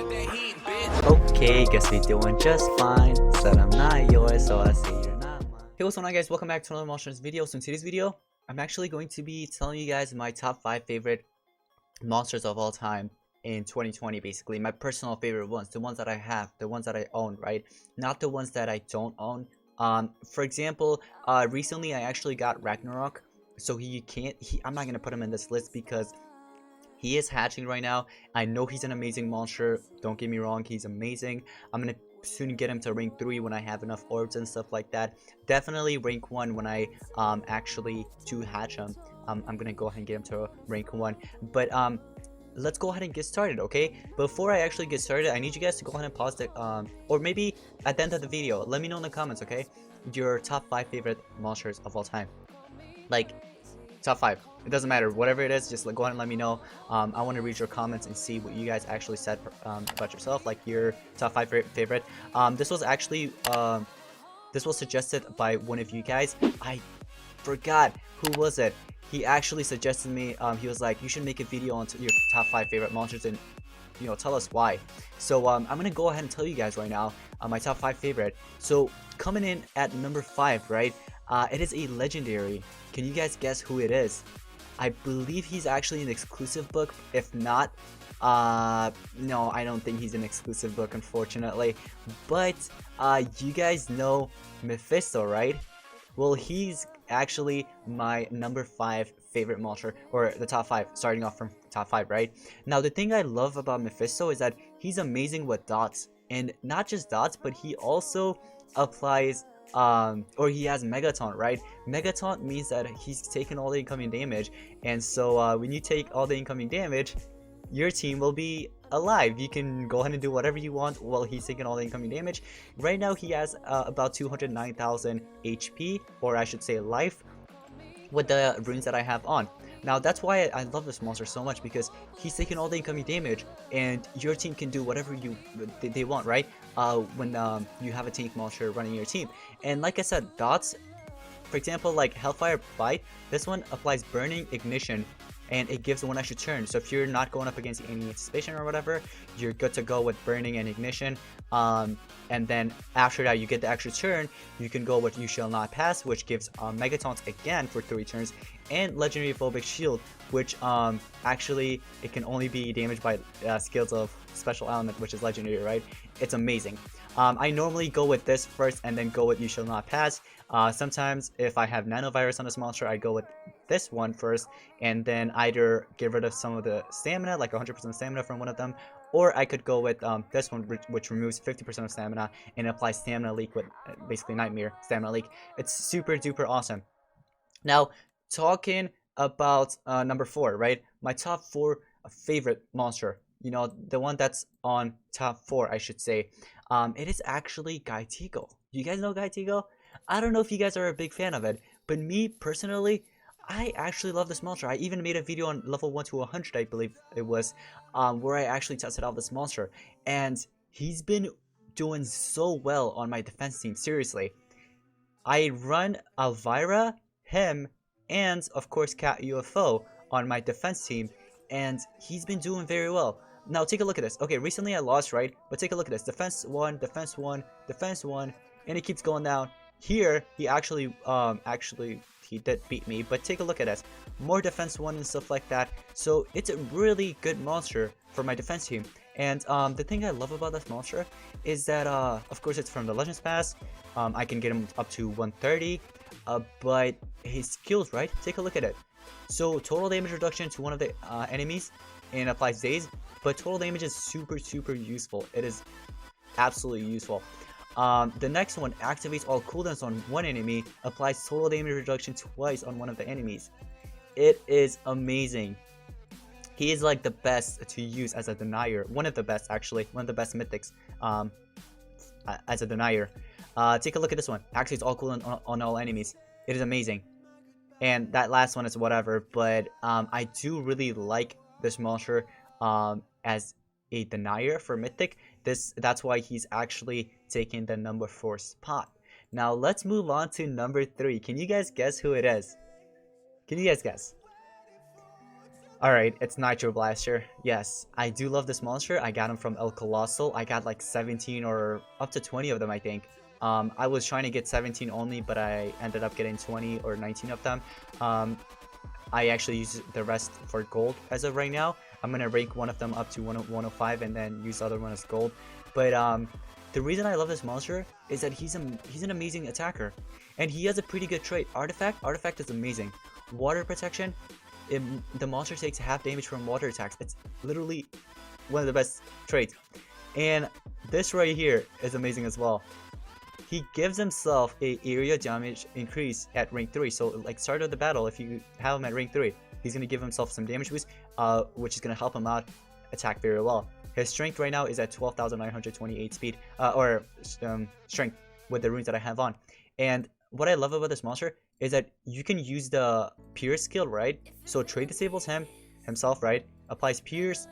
Okay, guess we're doing just fine. Said I'm not yours, so I say you're not mine. Hey, what's going on, guys? Welcome back to another monsters video. So in today's video, I'm actually going to be telling you guys my top 5 favorite monsters of all time in 2020. Basically, my personal favorite ones, the ones that I have, the ones that I own, right? Not the ones that I don't own. For example, recently I actually got Ragnarok, so I'm not gonna put him in this list because he is hatching right now. I know he's an amazing monster. Don't get me wrong, he's amazing. I'm gonna soon get him to rank 3 when I have enough orbs and stuff like that. Definitely rank 1 when I actually do hatch him. I'm gonna go ahead and get him to rank 1. But let's go ahead and get started, okay? Before I actually get started, I need you guys to go ahead and pause the or maybe at the end of the video, let me know in the comments, okay? Your top 5 favorite monsters of all time. Like, top 5. It doesn't matter. Whatever it is, just go ahead and let me know. I want to read your comments and see what you guys actually said about yourself, like your top 5 favorite. This was actually this was suggested by one of you guys. I forgot who was it. He actually suggested me. He was like, you should make a video on your top 5 favorite monsters and tell us why. So I'm gonna go ahead and tell you guys right now my top 5 favorite. So coming in at number 5, right? It is a legendary. Can you guys guess who it is? I believe he's actually an exclusive book. If not, no, I don't think he's an exclusive book, unfortunately. But you guys know Mephisto, right? Well, he's actually my number 5 favorite monster, or the top 5, starting off from top 5, right? Now, the thing I love about Mephisto is that he's amazing with dots, and not just dots, but he also applies or he has Megaton, right? Megaton means that he's taking all the incoming damage, and so when you take all the incoming damage, your team will be alive. You can go ahead and do whatever you want while he's taking all the incoming damage. Right now he has about 209,000 HP, or I should say life, with the runes that I have on. Now that's why I love this monster so much, because he's taking all the incoming damage and your team can do whatever they want, right? When you have a tank monster running your team. And like I said, dots, for example, like Hellfire Bite, this one applies burning, ignition, and it gives 1 extra turn. So if you're not going up against any anticipation or whatever, you're good to go with burning and ignition. And then after that, you get the extra turn, you can go with You Shall Not Pass, which gives Megatons again for 3 turns, and Legendary Phobic Shield, which actually it can only be damaged by skills of Special Element, which is legendary, right? It's amazing. I normally go with this first and then go with You Shall Not Pass. Sometimes if I have Nanovirus on this monster, I go with this one first and then either get rid of some of the stamina, like 100% stamina from one of them, or I could go with this one, which removes 50% of stamina and applies Stamina Leak with basically Nightmare Stamina Leak. It's super duper awesome. Now, talking about number 4, right? My top 4 favorite monster, the one that's on top 4, I should say. It is actually Gaitigo. Do you guys know Gaitigo? I don't know if you guys are a big fan of it, but me personally, I actually love this monster. I even made a video on level 1 to 100, I believe it was, where I actually tested out this monster, and he's been doing so well on my defense team. Seriously, I run Elvira, him, and of course Cat UFO on my defense team, and he's been doing very well. Now take a look at this. Okay, recently I lost, right? But take a look at this. Defense 1, defense 1, defense 1, and it keeps going down. Here, he actually he did beat me, but take a look at this. More defense 1 and stuff like that. So it's a really good monster for my defense team. And the thing I love about this monster is that, of course, it's from the Legends Pass. I can get him up to 130, but his skills, right? Take a look at it. So total damage reduction to one of the enemies, and applies daze, but total damage is super useful. It is absolutely useful. The next one activates all cooldowns on one enemy, applies total damage reduction twice on one of the enemies. It is amazing. He is like the best to use as a denier. One of the best, actually. One of the best mythics as a denier. Take a look at this one. Activates all cooldowns on all enemies. It is amazing. And that last one is whatever, but I do really like this monster as a denier for mythic. That's why he's actually taking the number 4 spot. Now let's move on to number 3. Can you guys guess who it is? Can you guys guess? Alright, it's Nitro Blaster. Yes, I do love this monster. I got him from El Colossal. I got like 17 or up to 20 of them, I think. I was trying to get 17 only, but I ended up getting 20 or 19 of them. I actually use the rest for gold as of right now. I'm going to rank one of them up to 105 and then use the other one as gold. But the reason I love this monster is that he's an amazing attacker. And he has a pretty good trait. Artifact? Artifact is amazing. Water protection? The monster takes half damage from water attacks. It's literally one of the best traits. And this right here is amazing as well. He gives himself a area damage increase at rank 3. So like start of the battle, if you have him at rank 3, he's going to give himself some damage boost, which is going to help him out attack very well. His strength right now is at 12,928 speed, strength with the runes that I have on. And what I love about this monster is that you can use the Pierce skill, right? So trade disables himself, right? Applies Pierce,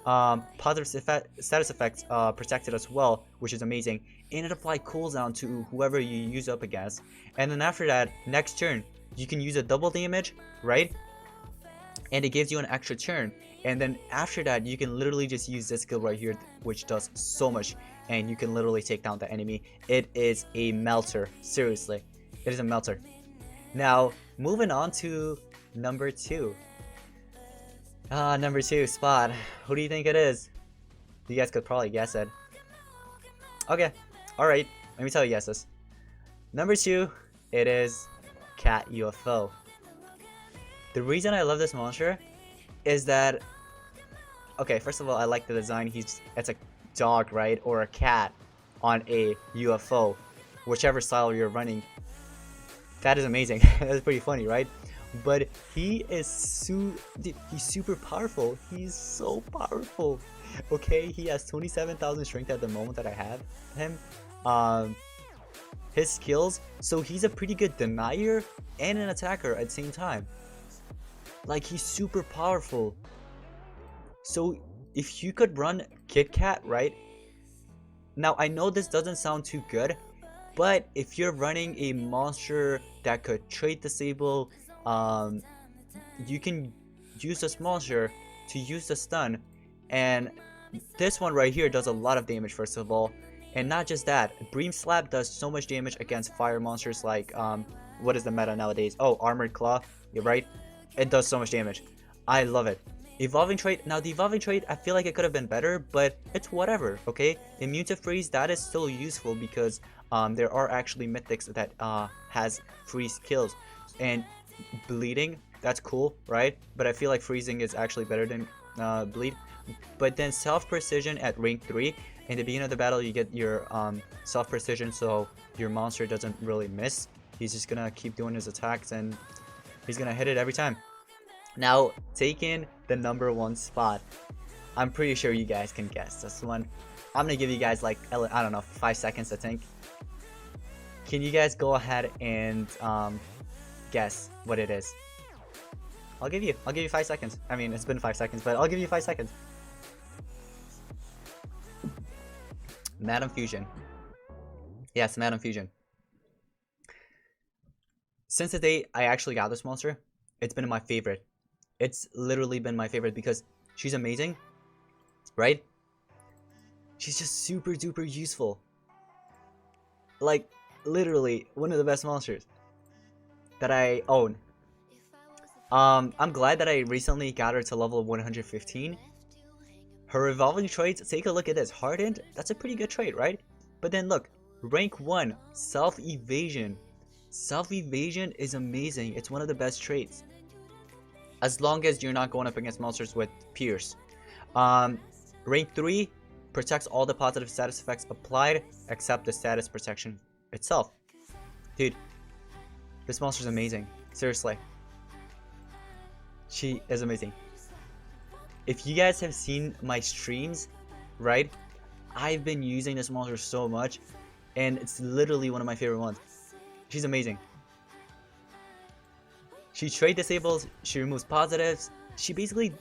positive status effects protected as well, which is amazing. And it applies cooldown to whoever you use up against. And then after that, next turn, you can use a double damage, right? And it gives you an extra turn. And then after that, you can literally just use this skill right here, which does so much. And you can literally take down the enemy. It is a Meltzer. Seriously. It is a Meltzer. Now, moving on to number 2. Number 2 spot. Who do you think it is? You guys could probably guess it. Okay. Alright. Let me tell you guesses. Number 2, it is Cat UFO. The reason I love this monster is that, okay, first of all, I like the design. It's a dog, right, or a cat on a UFO, whichever style you're running. That is amazing. That's pretty funny, right? But he is he's super powerful. He's so powerful. Okay, he has 27,000 strength at the moment that I have him. His skills, so he's a pretty good denier and an attacker at the same time. Like, he's super powerful. So if you could run Kit Kat, right? Now, I know this doesn't sound too good, but if you're running a monster that could trait disable, you can use this monster to use the stun. And this one right here does a lot of damage, first of all. And not just that, Bream Slap does so much damage against fire monsters like, what is the meta nowadays? Oh, Armored Claw, you're right. It does so much damage. I love it. Evolving trait. Now, the evolving trait, I feel like it could have been better, but it's whatever, okay? Immune to freeze, that is still useful because there are actually mythics that has freeze kills. And bleeding, that's cool, right? But I feel like freezing is actually better than bleed. But then self-precision at rank 3. In the beginning of the battle, you get your self-precision, so your monster doesn't really miss. He's just gonna keep doing his attacks, and he's gonna hit it every time. Now, taking the number 1 spot. I'm pretty sure you guys can guess this one. I'm gonna give you guys like, I don't know, 5 seconds to think. Can you guys go ahead and guess what it is? I'll give you 5 seconds. I mean, it's been 5 seconds, but I'll give you 5 seconds. Madam Fusion. Yes, Madam Fusion. Since the day I actually got this monster, it's been my favorite. It's literally been my favorite because she's amazing, right? She's just super duper useful. Like, literally one of the best monsters that I own. I'm glad that I recently got her to level 115. Her evolving traits, take a look at this. Hardened, that's a pretty good trait, right? But then look, rank 1, self-evasion. Self-evasion is amazing. It's one of the best traits. As long as you're not going up against monsters with Pierce. Rank 3, protects all the positive status effects applied except the status protection itself. Dude, this monster's amazing. Seriously. She is amazing. If you guys have seen my streams, right? I've been using this monster so much, and it's literally one of my favorite ones. She's amazing. She trait disables, she removes positives, she basically,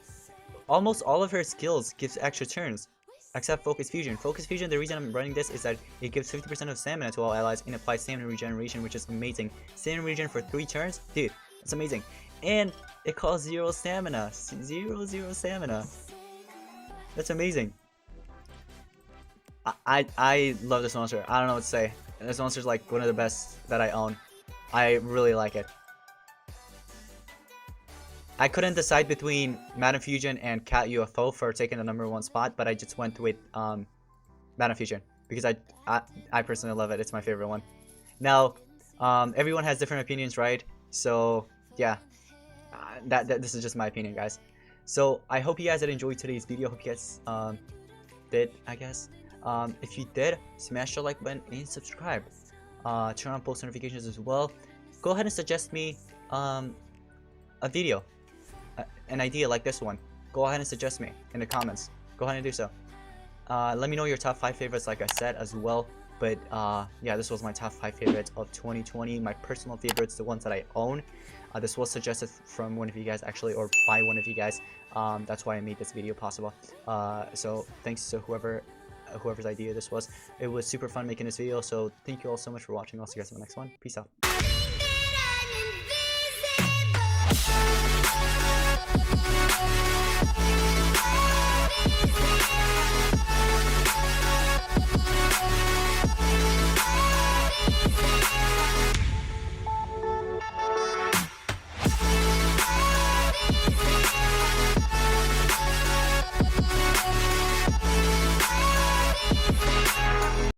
almost all of her skills gives extra turns, except Focus Fusion. Focus Fusion, the reason I'm running this is that it gives 50% of stamina to all allies and applies stamina regeneration, which is amazing. Stamina regen for 3 turns? Dude, that's amazing. And It costs 0 stamina. 0 stamina. That's amazing. I love this monster. I don't know what to say. This monster is like one of the best that I own. I really like it. I couldn't decide between Madam Fusion and Cat UFO for taking the #1 spot, but I just went with Madam Fusion because I personally love it. It's my favorite one. Now, everyone has different opinions, right? So yeah, this is just my opinion, guys. So I hope you guys did enjoy today's video. Hope you guys did, I guess. If you did, smash the like button and subscribe. Turn on post notifications as well. Go ahead and suggest me a video, an idea like this one. Go ahead and suggest me in the comments. Go ahead and do so. Let me know your top 5 favorites, like I said, as well. But yeah, this was my top 5 favorites of 2020. My personal favorites, the ones that I own. This was suggested from one of you guys, actually, or by one of you guys. That's why I made this video possible. So thanks to whoever's idea this was. It was super fun making this video. So thank you all so much for watching. I'll see you guys in the next one. Peace out.